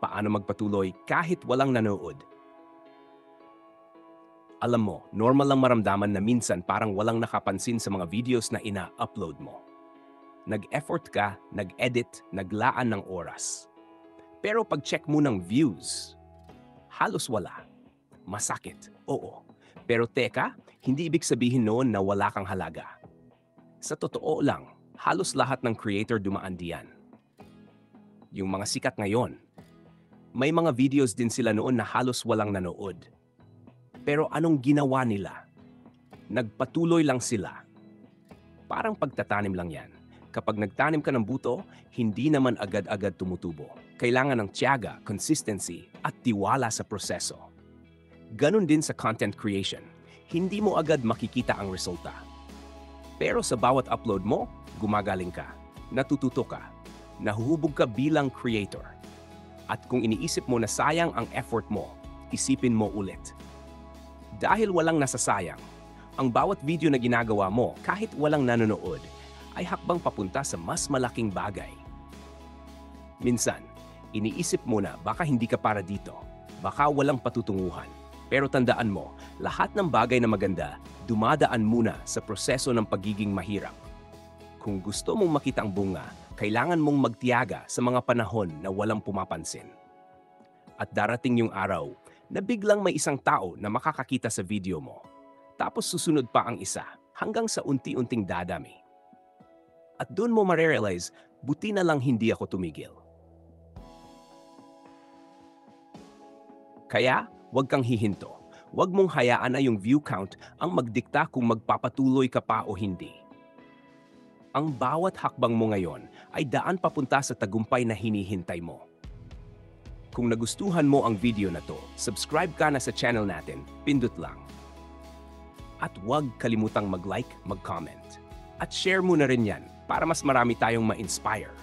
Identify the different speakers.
Speaker 1: Paano magpatuloy kahit walang nanood? Alam mo, normal lang maramdaman na minsan parang walang nakapansin sa mga videos na ina-upload mo. Nag-effort ka, nag-edit, naglaan ng oras. Pero pag-check mo ng views, halos wala. Masakit, oo. Pero teka, hindi ibig sabihin noon na wala kang halaga. Sa totoo lang, halos lahat ng creator dumaan diyan. Yung mga sikat ngayon, may mga videos din sila noon na halos walang nanood. Pero anong ginawa nila? Nagpatuloy lang sila. Parang pagtatanim lang yan. Kapag nagtanim ka ng buto, hindi naman agad-agad tumutubo. Kailangan ng tiyaga, consistency, at tiwala sa proseso. Ganon din sa content creation. Hindi mo agad makikita ang resulta. Pero sa bawat upload mo, gumagaling ka, natututo ka, nahuhubog ka bilang creator. At kung iniisip mo na sayang ang effort mo, isipin mo ulit. Dahil walang nasasayang, ang bawat video na ginagawa mo kahit walang nanonood ay hakbang papunta sa mas malaking bagay. Minsan, iniisip mo na baka hindi ka para dito, baka walang patutunguhan. Pero tandaan mo, lahat ng bagay na maganda dumadaan muna sa proseso ng pagiging mahirap. Kung gusto mong makita ang bunga, kailangan mong magtiyaga sa mga panahon na walang pumapansin. At darating yung araw na biglang may isang tao na makakakita sa video mo. Tapos susunod pa ang isa hanggang sa unti-unting dadami. At doon mo ma-realize, buti na lang hindi ako tumigil. Kaya, huwag kang hihinto. Huwag mong hayaan na yung view count ang magdikta kung magpapatuloy ka pa o hindi. Ang bawat hakbang mo ngayon ay daan papunta sa tagumpay na hinihintay mo. Kung nagustuhan mo ang video na to, subscribe ka na sa channel natin, pindot lang. At huwag kalimutang mag-like, mag-comment. At share mo na rin yan para mas marami tayong ma-inspire.